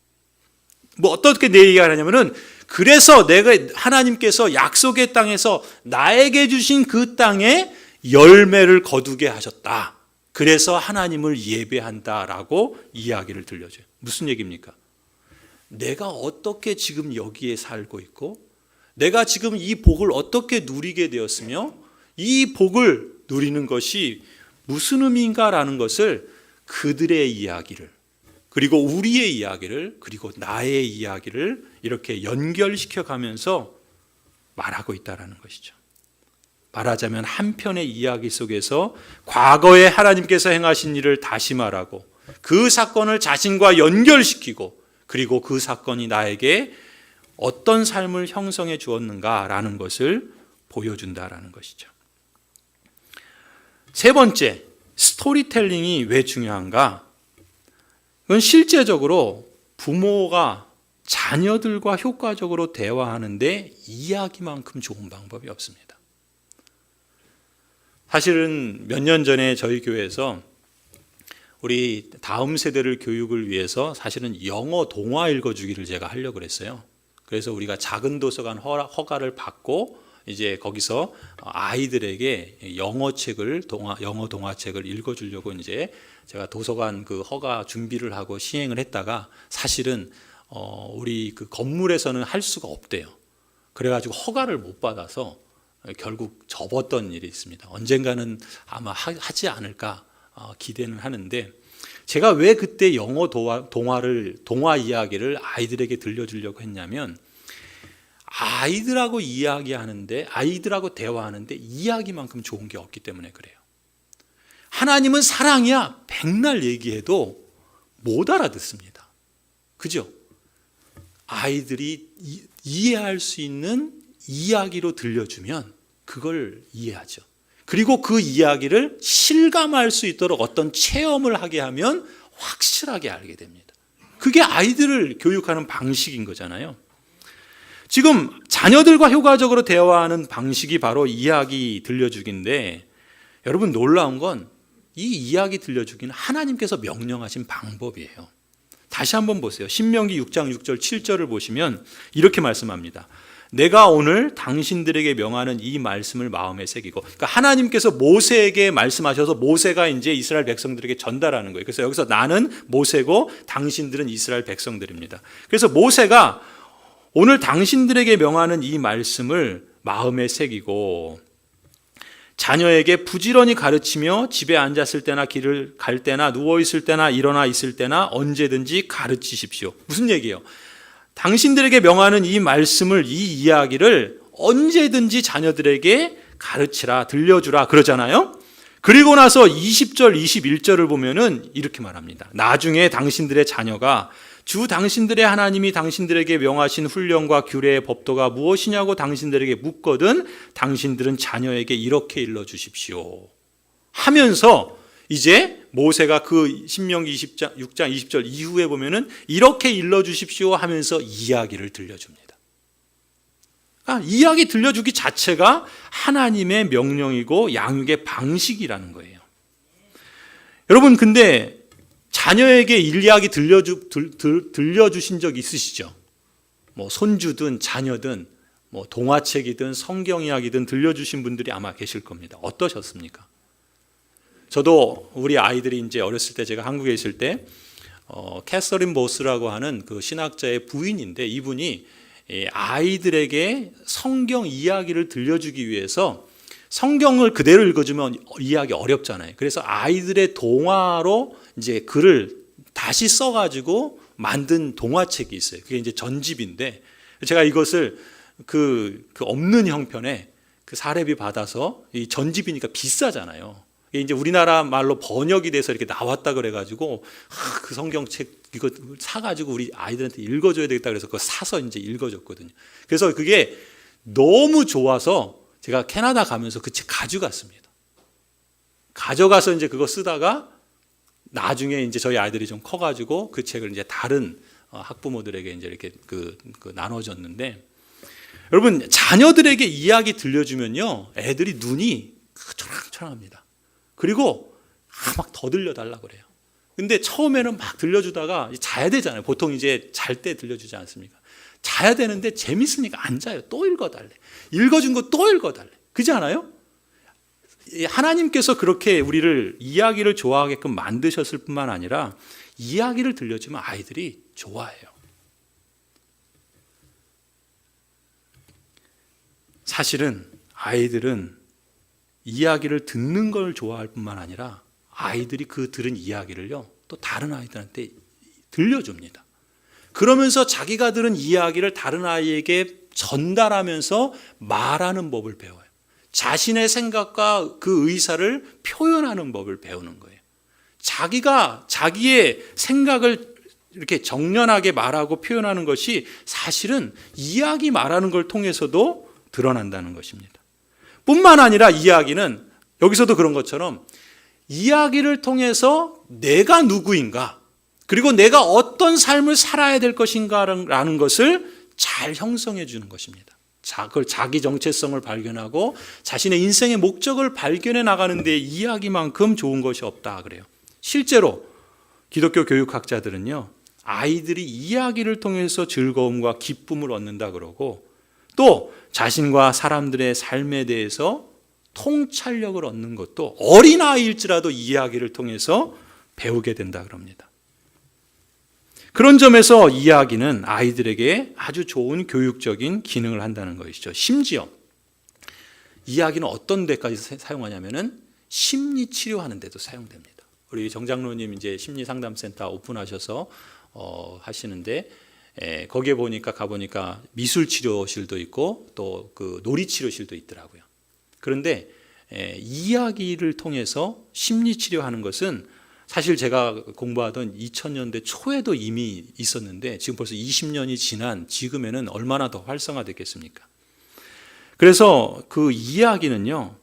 뭐 어떻게 내 이야기를 하냐면은 그래서 내가 하나님께서 약속의 땅에서 나에게 주신 그 땅에 열매를 거두게 하셨다. 그래서 하나님을 예배한다라고 이야기를 들려줘요. 무슨 얘기입니까? 내가 어떻게 지금 여기에 살고 있고 내가 지금 이 복을 어떻게 누리게 되었으며 이 복을 누리는 것이 무슨 의미인가라는 것을 그들의 이야기를 그리고 우리의 이야기를 그리고 나의 이야기를 이렇게 연결시켜 가면서 말하고 있다는 것이죠. 말하자면 한편의 이야기 속에서 과거에 하나님께서 행하신 일을 다시 말하고 그 사건을 자신과 연결시키고 그리고 그 사건이 나에게 어떤 삶을 형성해 주었는가라는 것을 보여준다라는 것이죠. 세 번째, 스토리텔링이 왜 중요한가? 그건 실제적으로 부모가 자녀들과 효과적으로 대화하는데 이야기만큼 좋은 방법이 없습니다. 사실은 몇 년 전에 저희 교회에서 우리 다음 세대를 교육을 위해서 사실은 영어 동화 읽어주기를 제가 하려고 그랬어요. 그래서 우리가 작은 도서관 허가를 받고 이제 거기서 아이들에게 영어 동화책을 읽어주려고 이제 제가 도서관 그 허가 준비를 하고 시행을 했다가 사실은 우리 그 건물에서는 할 수가 없대요. 그래가지고 허가를 못 받아서 결국 접었던 일이 있습니다. 언젠가는 아마 하지 않을까 기대는 하는데 제가 왜 그때 영어 동화 이야기를 아이들에게 들려주려고 했냐면 아이들하고 이야기하는데 아이들하고 대화하는데 이야기만큼 좋은 게 없기 때문에 그래요. 하나님은 사랑이야 백날 얘기해도 못 알아듣습니다. 그죠? 아이들이 이해할 수 있는 이야기로 들려주면 그걸 이해하죠. 그리고 그 이야기를 실감할 수 있도록 어떤 체험을 하게 하면 확실하게 알게 됩니다. 그게 아이들을 교육하는 방식인 거잖아요. 지금 자녀들과 효과적으로 대화하는 방식이 바로 이야기 들려주기인데 여러분 놀라운 건 이 이야기 들려주기는 하나님께서 명령하신 방법이에요. 다시 한번 보세요. 신명기 6장 6절 7절을 보시면 이렇게 말씀합니다. 내가 오늘 당신들에게 명하는 이 말씀을 마음에 새기고, 그러니까 하나님께서 모세에게 말씀하셔서 모세가 이제 이스라엘 백성들에게 전달하는 거예요. 그래서 여기서 나는 모세고 당신들은 이스라엘 백성들입니다. 그래서 모세가 오늘 당신들에게 명하는 이 말씀을 마음에 새기고 자녀에게 부지런히 가르치며 집에 앉았을 때나 길을 갈 때나 누워 있을 때나 일어나 있을 때나 언제든지 가르치십시오. 무슨 얘기예요? 당신들에게 명하는 이 말씀을, 이 이야기를 언제든지 자녀들에게 가르치라, 들려주라 그러잖아요. 그리고 나서 20절, 21절을 보면은 이렇게 말합니다. 나중에 당신들의 자녀가 주 당신들의 하나님이 당신들에게 명하신 훈령과 규례의 법도가 무엇이냐고 당신들에게 묻거든 당신들은 자녀에게 이렇게 일러주십시오 하면서 이제 모세가 그 신명기 6장 20절 이후에 보면은 이렇게 일러주십시오 하면서 이야기를 들려줍니다. 그러니까 이야기 들려주기 자체가 하나님의 명령이고 양육의 방식이라는 거예요. 여러분 근데 자녀에게 이야기 들려주신 적 있으시죠? 뭐 손주든 자녀든 뭐 동화책이든 성경 이야기든 들려주신 분들이 아마 계실 겁니다. 어떠셨습니까? 저도 우리 아이들이 이제 어렸을 때 제가 한국에 있을 때 캐서린 보스라고 하는 그 신학자의 부인인데 이분이 아이들에게 성경 이야기를 들려주기 위해서 성경을 그대로 읽어주면 이해하기 어렵잖아요. 그래서 아이들의 동화로 이제 글을 다시 써가지고 만든 동화책이 있어요. 그게 이제 전집인데 제가 이것을 그 없는 형편에 그 사례비 받아서 이 전집이니까 비싸잖아요. 이게 이제 우리나라 말로 번역이 돼서 이렇게 나왔다 그래가지고 그 성경책 이거 사가지고 우리 아이들한테 읽어줘야 되겠다 그래서 그거 사서 이제 읽어줬거든요. 그래서 그게 너무 좋아서 제가 캐나다 가면서 그 책 가져갔습니다. 가져가서 이제 그거 쓰다가 나중에 이제 저희 아이들이 좀 커가지고 그 책을 이제 다른 학부모들에게 이제 이렇게 그 나눠줬는데 여러분 자녀들에게 이야기 들려주면요 애들이 눈이 초랑초랑합니다. 그리고 막 더 들려달라고 그래요. 근데 처음에는 막 들려주다가 자야 되잖아요. 보통 이제 잘 때 들려주지 않습니까? 자야 되는데 재밌으니까 안 자요. 또 읽어달래. 읽어준 거 또 읽어달래. 그렇지 않아요? 하나님께서 그렇게 우리를 이야기를 좋아하게끔 만드셨을 뿐만 아니라 이야기를 들려주면 아이들이 좋아해요. 사실은 아이들은 이야기를 듣는 걸 좋아할 뿐만 아니라 아이들이 그 들은 이야기를요 또 다른 아이들한테 들려줍니다. 그러면서 자기가 들은 이야기를 다른 아이에게 전달하면서 말하는 법을 배워요. 자신의 생각과 그 의사를 표현하는 법을 배우는 거예요. 자기가 자기의 생각을 이렇게 정연하게 말하고 표현하는 것이 사실은 이야기 말하는 걸 통해서도 드러난다는 것입니다. 뿐만 아니라 이야기는 여기서도 그런 것처럼 이야기를 통해서 내가 누구인가 그리고 내가 어떤 삶을 살아야 될 것인가라는 것을 잘 형성해 주는 것입니다. 그걸 자기 정체성을 발견하고 자신의 인생의 목적을 발견해 나가는 데 이야기만큼 좋은 것이 없다 그래요. 실제로 기독교 교육학자들은요 아이들이 이야기를 통해서 즐거움과 기쁨을 얻는다 그러고 또 자신과 사람들의 삶에 대해서 통찰력을 얻는 것도 어린아이일지라도 이야기를 통해서 배우게 된다 그럽니다. 그런 점에서 이야기는 아이들에게 아주 좋은 교육적인 기능을 한다는 것이죠. 심지어 이야기는 어떤 데까지 사용하냐면은 심리 치료하는 데도 사용됩니다. 우리 정장로님 이제 심리 상담센터 오픈하셔서 하시는데 거기에 가보니까 미술 치료실도 있고 또 그 놀이 치료실도 있더라고요. 그런데 이야기를 통해서 심리 치료하는 것은 사실 제가 공부하던 2000년대 초에도 이미 있었는데 지금 벌써 20년이 지난 지금에는 얼마나 더 활성화됐겠습니까? 그래서 그 이야기는요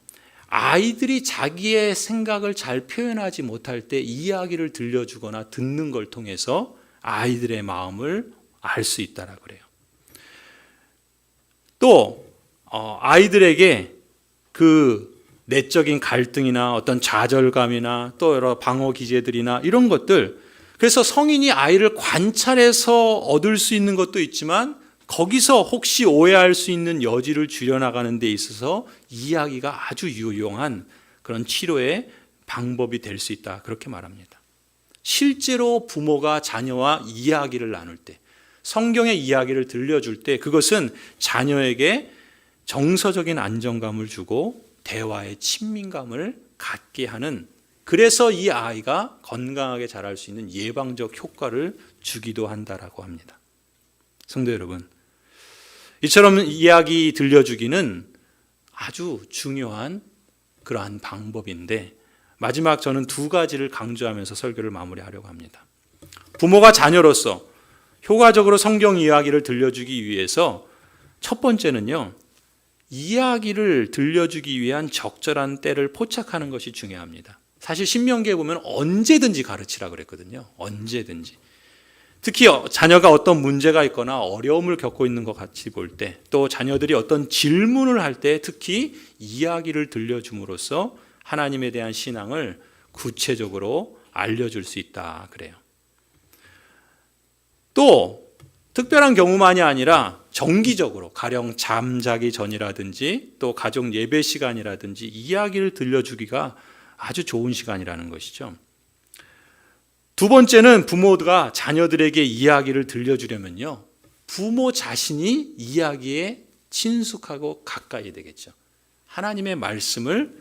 아이들이 자기의 생각을 잘 표현하지 못할 때 이야기를 들려주거나 듣는 걸 통해서 아이들의 마음을 알 수 있다라고 그래요. 또 아이들에게 그 내적인 갈등이나 어떤 좌절감이나 또 여러 방어 기제들이나 이런 것들 그래서 성인이 아이를 관찰해서 얻을 수 있는 것도 있지만 거기서 혹시 오해할 수 있는 여지를 줄여나가는 데 있어서 이야기가 아주 유용한 그런 치료의 방법이 될 수 있다 그렇게 말합니다. 실제로 부모가 자녀와 이야기를 나눌 때 성경의 이야기를 들려줄 때 그것은 자녀에게 정서적인 안정감을 주고 대화의 친밀감을 갖게 하는 그래서 이 아이가 건강하게 자랄 수 있는 예방적 효과를 주기도 한다라고 합니다. 성도 여러분, 이처럼 이야기 들려주기는 아주 중요한 그러한 방법인데 마지막 저는 두 가지를 강조하면서 설교를 마무리하려고 합니다. 부모가 자녀로서 효과적으로 성경 이야기를 들려주기 위해서 첫 번째는요. 이야기를 들려주기 위한 적절한 때를 포착하는 것이 중요합니다. 사실 신명기에 보면 언제든지 가르치라 그랬거든요. 언제든지. 특히 자녀가 어떤 문제가 있거나 어려움을 겪고 있는 것 같이 볼 때 또 자녀들이 어떤 질문을 할 때 특히 이야기를 들려줌으로써 하나님에 대한 신앙을 구체적으로 알려줄 수 있다 그래요. 또 특별한 경우만이 아니라 정기적으로 가령 잠자기 전이라든지 또 가족 예배 시간이라든지 이야기를 들려주기가 아주 좋은 시간이라는 것이죠. 두 번째는 부모가 자녀들에게 이야기를 들려주려면요, 부모 자신이 이야기에 친숙하고 가까이 되겠죠. 하나님의 말씀을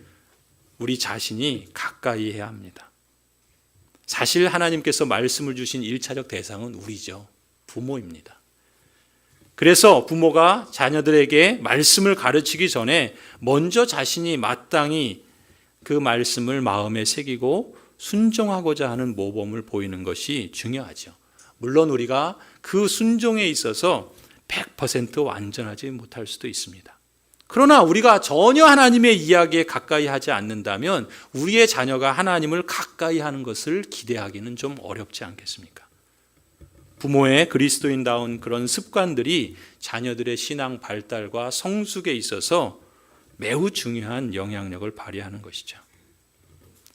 우리 자신이 가까이 해야 합니다. 사실 하나님께서 말씀을 주신 1차적 대상은 우리죠. 부모입니다. 그래서 부모가 자녀들에게 말씀을 가르치기 전에 먼저 자신이 마땅히 그 말씀을 마음에 새기고 순종하고자 하는 모범을 보이는 것이 중요하죠. 물론 우리가 그 순종에 있어서 100% 완전하지 못할 수도 있습니다. 그러나 우리가 전혀 하나님의 이야기에 가까이 하지 않는다면 우리의 자녀가 하나님을 가까이 하는 것을 기대하기는 좀 어렵지 않겠습니까? 부모의 그리스도인다운 그런 습관들이 자녀들의 신앙 발달과 성숙에 있어서 매우 중요한 영향력을 발휘하는 것이죠.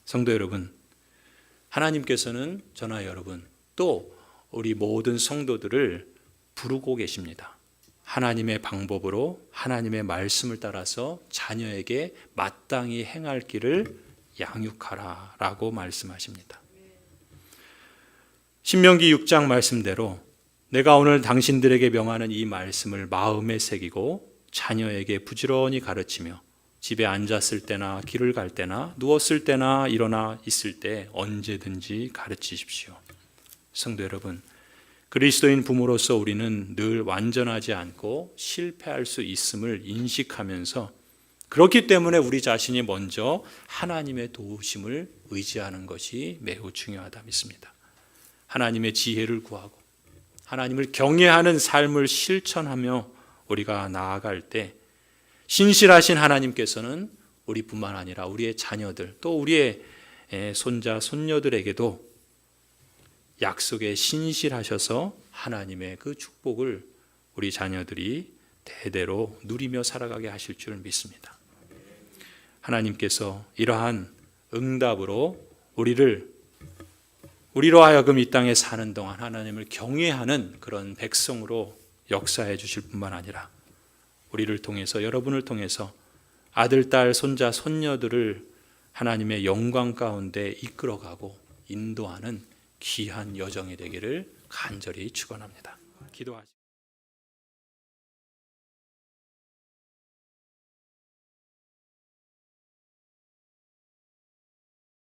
성도 여러분, 하나님께서는 저나 여러분 또 우리 모든 성도들을 부르고 계십니다. 하나님의 방법으로 하나님의 말씀을 따라서 자녀에게 마땅히 행할 길을 양육하라 라고 말씀하십니다. 신명기 6장 말씀대로 내가 오늘 당신들에게 명하는 이 말씀을 마음에 새기고 자녀에게 부지런히 가르치며 집에 앉았을 때나 길을 갈 때나 누웠을 때나 일어나 있을 때 언제든지 가르치십시오. 성도 여러분, 그리스도인 부모로서 우리는 늘 완전하지 않고 실패할 수 있음을 인식하면서 그렇기 때문에 우리 자신이 먼저 하나님의 도우심을 의지하는 것이 매우 중요하다 믿습니다. 하나님의 지혜를 구하고 하나님을 경외하는 삶을 실천하며 우리가 나아갈 때 신실하신 하나님께서는 우리뿐만 아니라 우리의 자녀들 또 우리의 손자 손녀들에게도 약속에 신실하셔서 하나님의 그 축복을 우리 자녀들이 대대로 누리며 살아가게 하실 줄 믿습니다. 하나님께서 이러한 응답으로 우리로 하여금 이 땅에 사는 동안 하나님을 경외하는 그런 백성으로 역사해 주실 뿐만 아니라 우리를 통해서 여러분을 통해서 아들, 딸, 손자, 손녀들을 하나님의 영광 가운데 이끌어가고 인도하는 귀한 여정이 되기를 간절히 축원합니다. 기도하시죠.